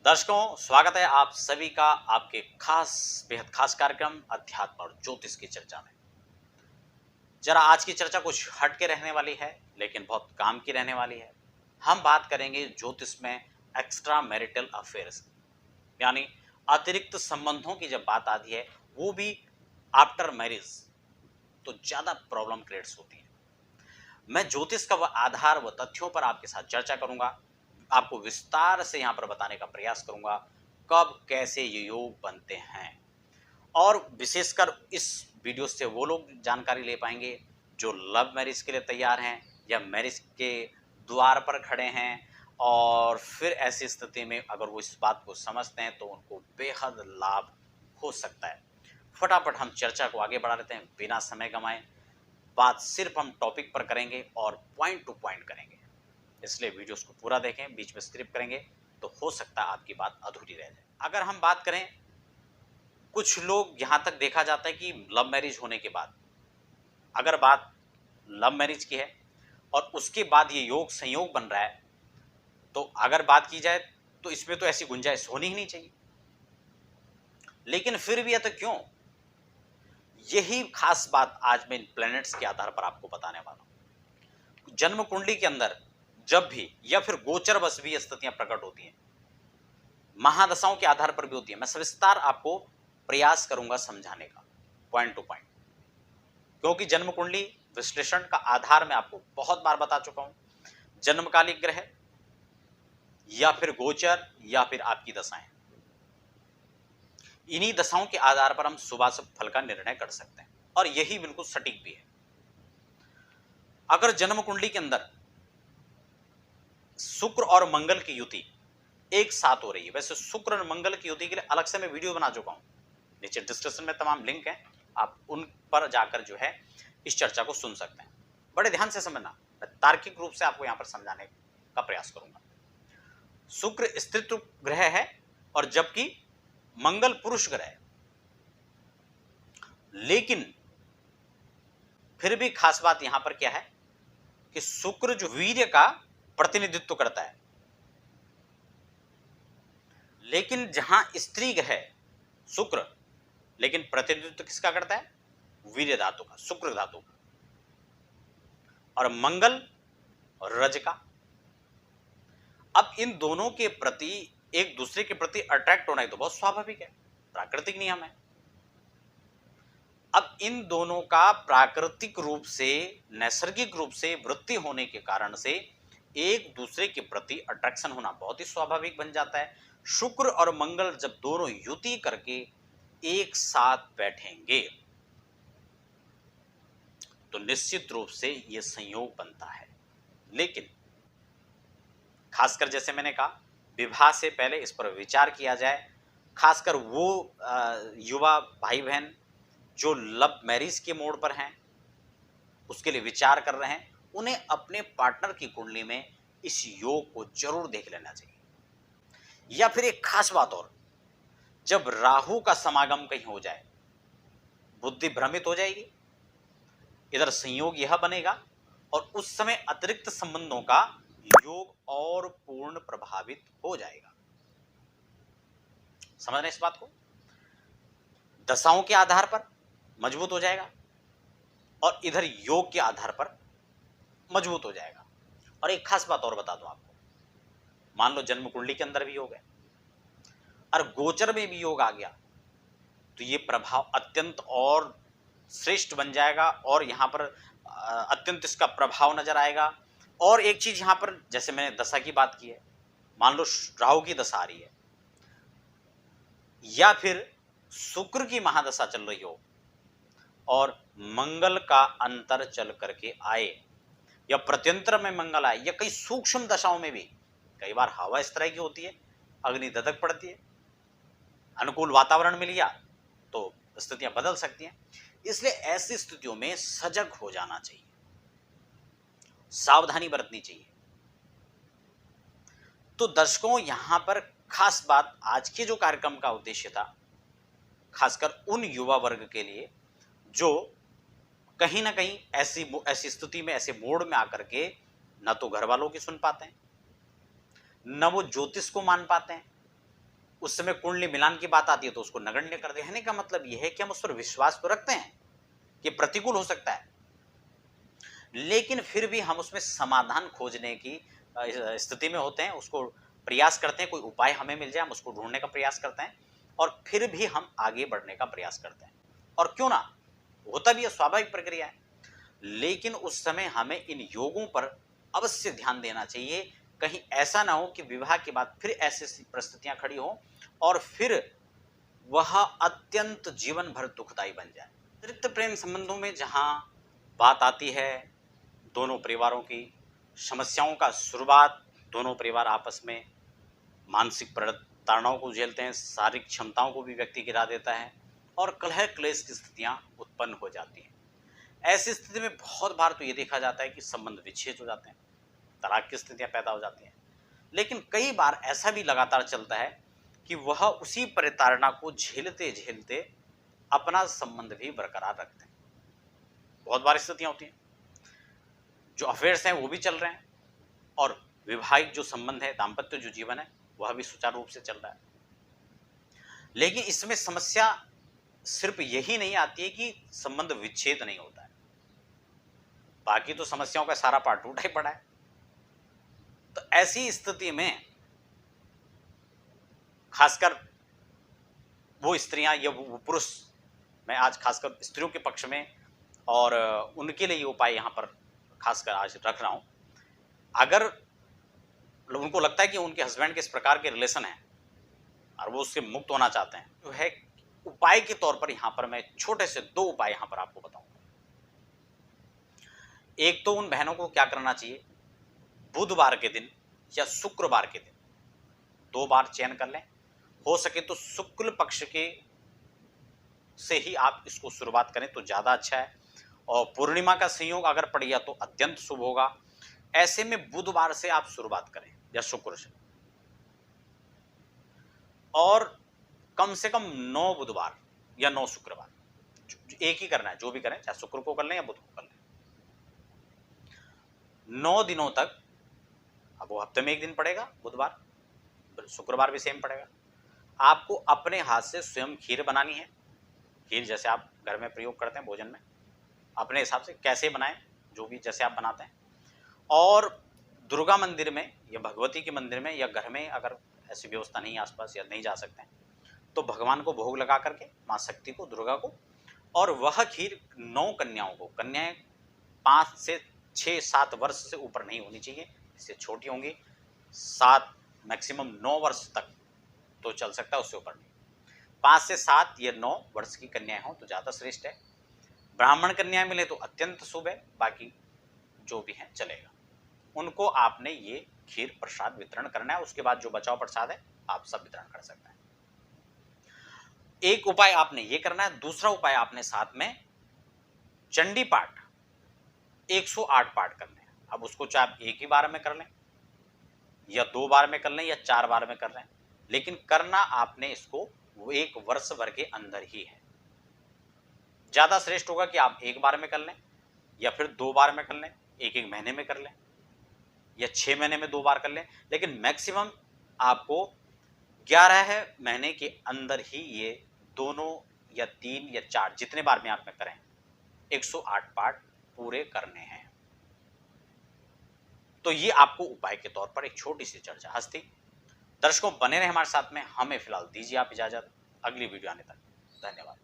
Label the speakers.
Speaker 1: दर्शकों, स्वागत है आप सभी का आपके बेहद खास कार्यक्रम अध्यात्म और ज्योतिष की चर्चा में। जरा आज की चर्चा कुछ हट के रहने वाली है, लेकिन बहुत काम की रहने वाली है। हम बात करेंगे ज्योतिष में एक्स्ट्रा मैरिटल अफेयर्स, यानी अतिरिक्त संबंधों की जब बात आती है, वो भी आफ्टर मैरिज, तो ज्यादा प्रॉब्लम क्रिएट्स होती है। मैं ज्योतिष का वह आधार व तथ्यों पर आपके साथ चर्चा करूंगा, आपको विस्तार से यहां पर बताने का प्रयास करूंगा कब कैसे ये योग बनते हैं। और विशेषकर इस वीडियो से वो लोग जानकारी ले पाएंगे जो लव मैरिज के लिए तैयार हैं या मैरिज के द्वार पर खड़े हैं, और फिर ऐसी स्थिति में अगर वो इस बात को समझते हैं तो उनको बेहद लाभ हो सकता है। फटाफट हम चर्चा को आगे बढ़ा लेते हैं बिना समय गंवाए। बात सिर्फ हम टॉपिक पर करेंगे और पॉइंट टू पॉइंट करेंगे, इसलिए वीडियोस को पूरा देखें। बीच में स्किप करेंगे तो हो सकता है आपकी बात अधूरी रह जाए। अगर हम बात करें, कुछ लोग यहां तक देखा जाता है कि लव मैरिज होने के बाद, अगर बात लव मैरिज की है और उसके बाद ये योग संयोग बन रहा है, तो अगर बात की जाए तो इसमें तो ऐसी गुंजाइश होनी ही नहीं चाहिए। लेकिन फिर भी है तो क्यों? यही खास बात आज मैं इन प्लैनेट्स के आधार पर आपको बताने वाला हूं। जन्म कुंडली के अंदर जब भी या फिर गोचर बस भी स्थितियां प्रकट होती हैं, महादशाओं के आधार पर भी होती है, मैं सविस्तार आपको प्रयास करूंगा समझाने का पॉइंट टू पॉइंट, क्योंकि जन्म कुंडली विश्लेषण का आधार मैं आपको बहुत बार बता चुका हूं। जन्मकालिक ग्रह या फिर गोचर या फिर आपकी दशाएं, इन्हीं दशाओं के आधार पर हम शुभाशुभ फल का निर्णय कर सकते हैं, और यही बिल्कुल सटीक भी है। अगर जन्म कुंडली के अंदर शुक्र और मंगल की युति एक साथ हो रही है, वैसे शुक्र और मंगल की युति के लिए अलग से मैं वीडियो बना चुका हूं, नीचे डिस्क्रिप्शन में तमाम लिंक हैं, आप उन पर जाकर जो है इस चर्चा को सुन सकते हैं। बड़े ध्यान से समझना, मैं तार्किक रूप से आपको यहां पर समझाने का प्रयास करूंगा। शुक्र स्त्रीत्व ग्रह है और जबकि मंगल पुरुष ग्रह है, लेकिन फिर भी खास बात यहां पर क्या है कि शुक्र जो वीर्य का प्रतिनिधित्व करता है, लेकिन जहां स्त्री ग्रह शुक्र, लेकिन प्रतिनिधित्व किसका करता है? वीर्य धातु का, शुक्र धातु का। और मंगल और रज का। अब इन दोनों के प्रति, एक दूसरे के प्रति अट्रैक्ट होना ही तो बहुत स्वाभाविक है, प्राकृतिक नियम है। अब इन दोनों का प्राकृतिक रूप से, नैसर्गिक रूप से वृत्ति होने के कारण से एक दूसरे के प्रति अट्रैक्शन होना बहुत ही स्वाभाविक बन जाता है। शुक्र और मंगल जब दोनों युति करके एक साथ बैठेंगे तो निश्चित रूप से यह संयोग बनता है। लेकिन खासकर जैसे मैंने कहा, विवाह से पहले इस पर विचार किया जाए। खासकर वो युवा भाई बहन जो लव मैरिज के मोड़ पर हैं, उसके लिए विचार कर रहे हैं, उन्हें अपने पार्टनर की कुंडली में इस योग को जरूर देख लेना चाहिए। या फिर एक खास बात और, जब राहु का समागम कहीं हो जाए, बुद्धि भ्रमित हो जाएगी, इधर संयोग यह बनेगा और उस समय अतिरिक्त संबंधों का योग और पूर्ण प्रभावित हो जाएगा। समझ रहे इस बात को? दशाओं के आधार पर मजबूत हो जाएगा और इधर योग के आधार पर मजबूत हो जाएगा। और एक खास बात और बता दूं आपको, मान लो जन्म कुंडली के अंदर भी योग है और गोचर में भी योग आ गया, तो ये प्रभाव अत्यंत और श्रेष्ठ बन जाएगा और यहां पर अत्यंत इसका प्रभाव नजर आएगा। और एक चीज यहां पर, जैसे मैंने दशा की बात की है, मान लो राहु की दशा आ रही है या फिर शुक्र की महादशा चल रही हो और मंगल का अंतर चल करके आए, या प्रत्यंतर में मंगल आए, या कई सूक्ष्म दशाओं में भी, कई बार हवा इस तरह की होती है, अग्नि ददक पड़ती है, अनुकूल वातावरण मिल गया तो स्थितियां बदल सकती हैं। इसलिए ऐसी स्थितियों में सजग हो जाना चाहिए, सावधानी बरतनी चाहिए। तो दर्शकों, यहां पर खास बात, आज के जो कार्यक्रम का उद्देश्य था, खासकर उन युवा वर्ग के लिए जो कहीं ना कहीं ऐसी स्थिति में, ऐसे मोड़ में आकर के न तो घर वालों की सुन पाते हैं, न वो ज्योतिष को मान पाते हैं, उस समय कुंडली मिलान की बात आती है तो उसको नगण्य कर दे। कहने का मतलब यह है कि हम उस पर विश्वास तो रखते हैं कि प्रतिकूल हो सकता है, लेकिन फिर भी हम उसमें समाधान खोजने की स्थिति में होते हैं, उसको प्रयास करते हैं, कोई उपाय हमें मिल जाए हम उसको ढूंढने का प्रयास करते हैं और फिर भी हम आगे बढ़ने का प्रयास करते हैं। और क्यों ना, होता भी है, स्वाभाविक प्रक्रिया है, लेकिन उस समय हमें इन योगों पर अवश्य ध्यान देना चाहिए। कहीं ऐसा ना हो कि विवाह के बाद फिर ऐसी परिस्थितियां खड़ी हो और फिर वह अत्यंत जीवन भर दुखदायी बन जाए। अतिरिक्त प्रेम संबंधों में जहां बात आती है दोनों परिवारों की समस्याओं का, शुरुआत दोनों परिवार आपस में मानसिक ताड़नाओं को झेलते हैं, शारीरिक क्षमताओं को भी व्यक्ति गिरा देता है और कलह क्लेश की स्थितियां उत्पन्न हो जाती हैं। ऐसी स्थिति में बहुत बार तो ये देखा जाता है कि संबंध विच्छेद हो जाते हैं, तलाक की स्थितियां पैदा हो जाती हैं। लेकिन कई बार ऐसा भी लगातार चलता है कि वह उसी प्रताड़ना को झेलते झेलते अपना संबंध भी बरकरार रखते हैं। बहुत बार स्थितियां होती हैं, जो अफेयर्स हैं वो भी चल रहे हैं और वैवाहिक जो संबंध है, दाम्पत्य जो जीवन है, वह भी सुचारू रूप से चल रहा है। लेकिन इसमें समस्या सिर्फ यही नहीं आती है कि संबंध विच्छेद नहीं होता है, बाकी तो समस्याओं का सारा पार्ट टूटा ही पड़ा है। तो ऐसी स्थिति में खासकर वो स्त्रियां या वो पुरुष, मैं आज खासकर स्त्रियों के पक्ष में और उनके लिए ये उपाय यहां पर खासकर आज रख रहा हूं। अगर उनको लगता है कि उनके हस्बैंड के इस प्रकार के रिलेशन हैं और वो उससे मुक्त होना चाहते हैं, तो है उपाय के तौर पर यहां पर मैं छोटे से 2 उपाय यहां पर आपको बताऊंगा। एक तो उन बहनों को क्या करना चाहिए, बुधवार के दिन या शुक्रवार के दिन 2 बार चयन कर लें, हो सके तो शुक्ल पक्ष के से ही आप इसको शुरुआत करें तो ज्यादा अच्छा है, और पूर्णिमा का संयोग अगर पड़ गया तो अत्यंत शुभ होगा। ऐसे में बुधवार से आप शुरुआत करें या शुक्र से, और कम से कम 9 बुधवार या 9 शुक्रवार, एक ही करना है, जो भी करें, चाहे शुक्र को कर लें या बुध को कर लें, 9 दिनों तक। अब वो हफ्ते में एक दिन पड़ेगा बुधवार, शुक्रवार भी सेम पड़ेगा। आपको अपने हाथ से स्वयं खीर बनानी है। खीर जैसे आप घर में प्रयोग करते हैं भोजन में, अपने हिसाब से कैसे बनाएं, जो भी जैसे आप बनाते हैं। और दुर्गा मंदिर में या भगवती के मंदिर में या घर में अगर ऐसी व्यवस्था नहीं आसपास या नहीं जा सकते हैं, तो भगवान को भोग लगा करके, माँ शक्ति को, दुर्गा को, और वह खीर 9 कन्याओं को, कन्याएं 5 से 6-7 वर्ष से ऊपर नहीं होनी चाहिए, इससे छोटी होंगी, 7 मैक्सिमम 9 वर्ष तक तो चल सकता है, उससे ऊपर नहीं। 5 से 7 या 9 वर्ष की कन्याएं हों तो ज़्यादा श्रेष्ठ है। ब्राह्मण कन्याएं मिले तो अत्यंत शुभ है, बाकी जो भी है चलेगा। उनको आपने ये खीर प्रसाद वितरण करना है। उसके बाद जो बचाव प्रसाद है आप सब वितरण कर सकते हैं। एक उपाय आपने ये करना है। दूसरा उपाय आपने साथ में चंडी पाठ 108 पाठ करने हैं। अब उसको चाहे आप एक ही बार में कर लें या 2 बार में कर लें या 4 बार में कर लें, लेकिन करना आपने इसको वो 1 वर्ष भर के अंदर ही है। ज्यादा श्रेष्ठ होगा कि आप 1 बार में कर लें या फिर 2 बार में कर लें, 1-1 महीने में कर लें या 6 महीने में 2 बार कर लें, लेकिन मैक्सिमम आपको 11 महीने के अंदर ही ये दोनों या 3 या 4 जितने बार में आप में करें 108 पाठ पूरे करने हैं। तो ये आपको उपाय के तौर पर एक छोटी सी चर्चा। हस्ती दर्शकों बने रहे हमारे साथ में। हमें फिलहाल दीजिए आप इजाजत, अगली वीडियो आने तक धन्यवाद।